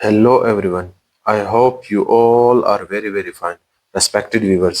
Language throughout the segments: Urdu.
Hello everyone. I hope you all are very fine. Respected viewers.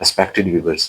Respected viewers.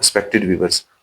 Respected viewers.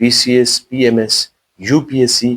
PCS, PMS, UPSC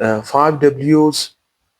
5 W's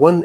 1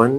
1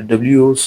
W's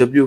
W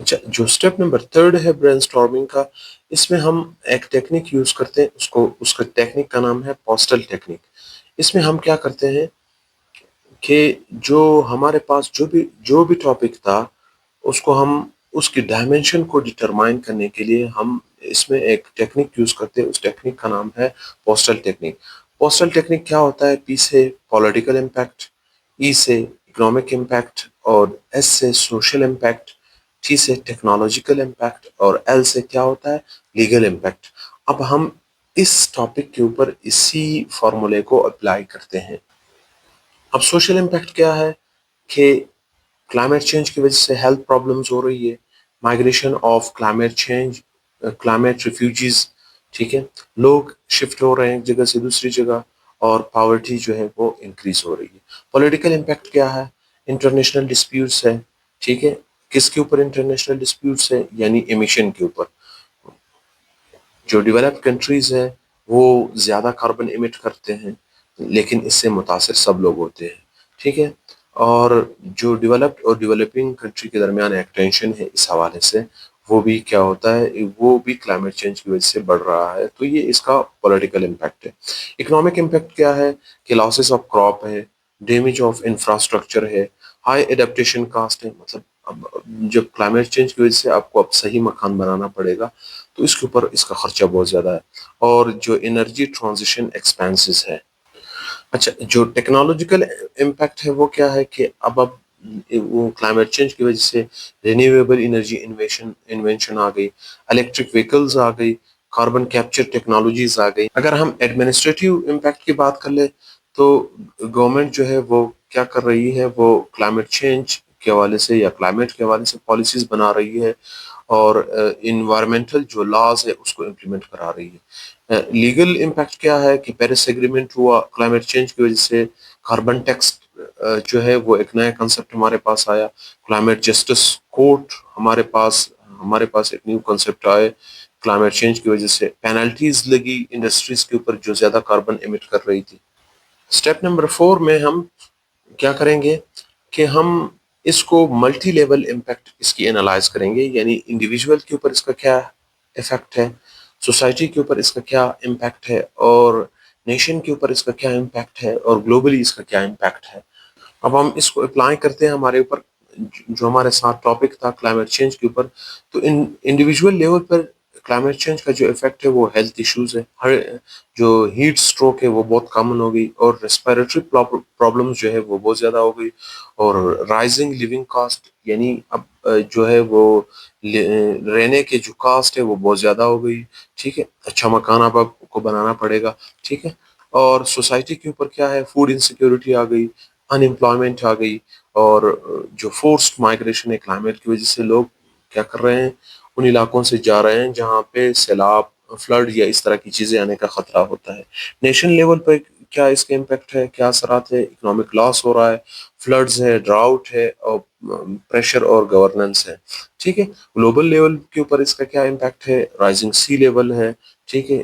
اچھا، جو اسٹیپ نمبر تھرڈ ہے برین اسٹارمنگ کا، اس میں ہم ایک ٹیکنیک یوز کرتے ہیں، اس کا ٹیکنیک کا نام ہے پوسٹل ٹیکنیک۔ اس میں ہم کیا کرتے ہیں کہ جو ہمارے پاس جو بھی ٹاپک تھا، اس کو ہم اس کی ڈائمینشن کو ڈٹرمائن کرنے کے لیے ہم اس میں ایک ٹیکنیک یوز کرتے ہیں۔ اس ٹیکنیک کا نام ہے پوسٹل ٹیکنیک۔ پوسٹل ٹیکنیک کیا ہوتا ہے؟ پی سے پولیٹیکل امپیکٹ، ای سے اکنامک امپیکٹ، اور ایس سے سوشل امپیکٹ، ٹی سے ٹیکنالوجیکل امپیکٹ، اور ایل سے کیا ہوتا ہے؟ Legal impact. اب ہم اس ٹاپک کے اوپر اسی فارمولے کو اپلائی کرتے ہیں۔ اب سوشل امپیکٹ کیا ہے کہ کلائمیٹ چینج کی وجہ سے ہیلتھ پرابلمز ہو رہی ہے، migration of climate change, climate refugees, ٹھیک ہے، لوگ شفٹ ہو رہے ہیں ایک جگہ سے دوسری جگہ، اور پاورٹی جو ہے وہ انکریز ہو رہی ہے۔ پولیٹیکل امپیکٹ کیا ہے؟ انٹرنیشنل ڈسپیوٹس ہے، ٹھیک ہے، کس کے اوپر انٹرنیشنل ڈسپیوٹس ہے؟ یعنی ایمیشن کے اوپر۔ جو ڈیولپڈ کنٹریز ہیں وہ زیادہ کاربن ایمٹ کرتے ہیں، لیکن اس سے متاثر سب لوگ ہوتے ہیں، ٹھیک ہے، اور جو ڈیولپڈ اور ڈیولپنگ کنٹری کے درمیان ایک ٹینشن ہے اس حوالے سے، وہ بھی کیا ہوتا ہے؟ وہ بھی کلائمیٹ چینج کی وجہ سے بڑھ رہا ہے۔ تو یہ اس کا پولیٹیکل امپیکٹ ہے۔ اکنامک امپیکٹ کیا ہے کہ لاسز آف کراپ ہے، ڈیمیج آف انفراسٹرکچر ہے، ہائی اڈیپٹیشن کاسٹ ہے، مطلب اب جب کلائمیٹ چینج کی وجہ سے آپ کو اب صحیح مکان بنانا پڑے گا تو اس کے اوپر اس کا خرچہ بہت زیادہ ہے، اور جو انرجی ٹرانزیشن ایکسپینسز ہے۔ اچھا، جو ٹیکنالوجیکل امپیکٹ ہے وہ کیا ہے کہ اب وہ کلائمیٹ چینج کی وجہ سے رینیویبل انرجی انوینشن آ گئی، الیکٹرک وہیکلز آ گئی، کاربن کیپچر ٹیکنالوجیز آ گئی۔ اگر ہم ایڈمنسٹریٹیو امپیکٹ کی بات کر لیں تو گورنمنٹ جو ہے وہ کیا کر رہی ہے؟ وہ کلائمیٹ چینج کے حوالے سے یا کلائمیٹ کے حوالے سے پالیسیز بنا رہی ہے، اور انوائرمنٹل جو لاز ہے اس کو امپلیمنٹ کرا رہی ہے۔ لیگل امپیکٹ کیا ہے کہ پیرس ایگریمنٹ ہوا، کلائمیٹ چینج کی وجہ سے کاربن ٹیکس جو ہے وہ ایک نیا کنسپٹ ہمارے پاس آیا، کلائمیٹ جسٹس کورٹ ہمارے پاس ایک نیو کنسپٹ آئے، کلائمیٹ چینج کی وجہ سے پینلٹیز لگی انڈسٹریز کے اوپر جو زیادہ کاربن ایمٹ کر رہی تھی۔ اسٹیپ نمبر 4 میں ہم کیا کریں گے کہ ہم اس کو ملٹی لیول امپیکٹ اس کی انالائز کریں گے، یعنی انڈیویجول کے اوپر اس کا کیا افیکٹ ہے، سوسائٹی کے اوپر اس کا کیا امپیکٹ ہے، اور نیشن کے اوپر اس کا کیا امپیکٹ ہے، اور گلوبلی اس کا کیا امپیکٹ ہے۔ اب ہم اس کو اپلائی کرتے ہیں ہمارے اوپر، جو ہمارے ساتھ ٹاپک تھا کلائمیٹ چینج کے اوپر، تو انڈیویجول لیول پر کلائمیٹ چینج کا جو افیکٹ ہے وہ ہیلتھ ایشوز ہے، جو ہیٹ سٹروک ہے وہ بہت کامن ہو گئی، اور ریسپیریٹری پرابلمز جو ہے وہ بہت زیادہ ہو گئی، اور رائزنگ لیونگ کاسٹ، یعنی اب جو ہے وہ رہنے کے جو کاسٹ ہے وہ بہت زیادہ ہو گئی، ٹھیک ہے، اچھا مکان اب آپ کو بنانا پڑے گا، ٹھیک ہے، اور سوسائٹی کے اوپر کیا ہے؟ فوڈ انسیکیورٹی آ گئی، ان امپلائمنٹ آ گئی، اور جو فورسڈ مائگریشن ہے کلائمیٹ کی وجہ سے، لوگ کیا کر رہے ہیں؟ ان علاقوں سے جا رہے ہیں جہاں پہ سیلاب، فلڈ یا اس طرح کی چیزیں آنے کا خطرہ ہوتا ہے۔ نیشن لیول پہ کیا اس کے امپیکٹ ہے، کیا اثرات ہے؟ اکنامک لاس ہو رہا ہے، فلڈز ہے، ڈراؤٹ ہے، اور پریشر اور گورننس ہے، ٹھیک ہے۔ گلوبل لیول کے اوپر اس کا کیا امپیکٹ ہے؟ رائزنگ سی لیول ہے، ٹھیک ہے،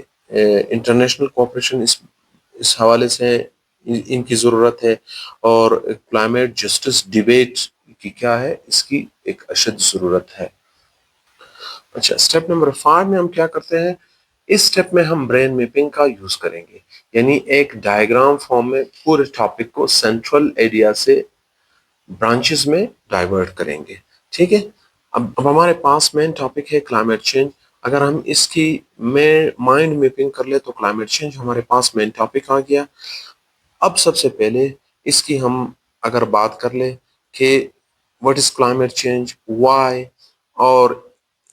انٹرنیشنل کوآپریشن اس حوالے سے ان کی ضرورت ہے، اور کلائمیٹ جسٹس ڈیبیٹ کی کیا ہے؟ اس کی ایک اشد ضرورت ہے۔ اچھا، اسٹیپ نمبر 5 میں ہم کیا کرتے ہیں؟ اس اسٹیپ میں ہم برین میپنگ کا یوز کریں گے، یعنی ایک ڈائیگرام فارم میں پورے ٹاپک کو سینٹرل ایریا سے برانچز میں ڈائیورٹ کریں گے، ٹھیک ہے۔ اب ہمارے پاس مین ٹاپک ہے کلائمیٹ چینج۔ اگر ہم اس کی مائنڈ میپنگ کر لیں تو کلائمیٹ چینج ہمارے پاس مین ٹاپک آ گیا۔ اب سب سے پہلے اس کی ہم اگر بات کر لیں کہ what is climate change, why, اور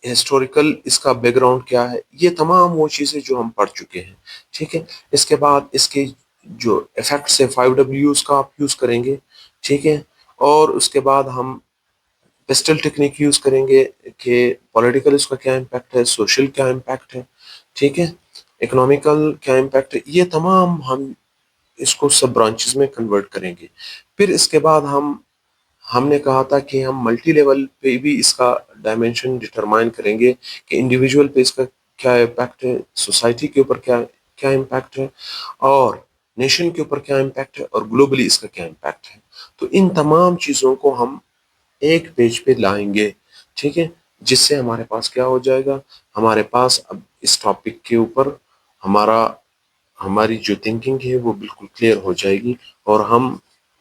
ہسٹوریکل اس کا بیک گراؤنڈ کیا ہے، یہ تمام وہ چیزیں جو ہم پڑھ چکے ہیں، ٹھیک ہے۔ اس کے بعد اس کے جو ایفیکٹس ہے 5 Ws کا آپ یوز کریں گے، ٹھیک ہے، اور اس کے بعد ہم پیسٹل ٹیکنیک یوز کریں گے کہ پولیٹیکل اس کا کیا امپیکٹ ہے، سوشل کیا امپیکٹ ہے، ٹھیک ہے، اکنامیکل کیا امپیکٹ ہے، یہ تمام ہم اس کو سب برانچز میں کنورٹ کریں گے۔ پھر اس کے بعد ہم نے کہا تھا کہ ہم ملٹی لیول پہ بھی اس کا ڈائمینشن ڈٹرمائن کریں گے کہ انڈیویجول پہ اس کا کیا امپیکٹ ہے، سوسائٹی کے اوپر کیا کیا امپیکٹ ہے، اور نیشن کے اوپر کیا امپیکٹ ہے، اور گلوبلی اس کا کیا امپیکٹ ہے۔ تو ان تمام چیزوں کو ہم ایک پیج پہ لائیں گے، ٹھیک ہے، جس سے ہمارے پاس کیا ہو جائے گا، ہمارے پاس اب اس ٹاپک کے اوپر ہماری جو تھنکنگ ہے وہ بالکل کلیئر ہو جائے گی، اور ہم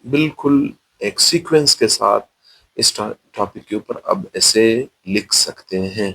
بالکل ایک سیکوینس کے ساتھ اس ٹاپک کے اوپر اب ایسے لکھ سکتے ہیں۔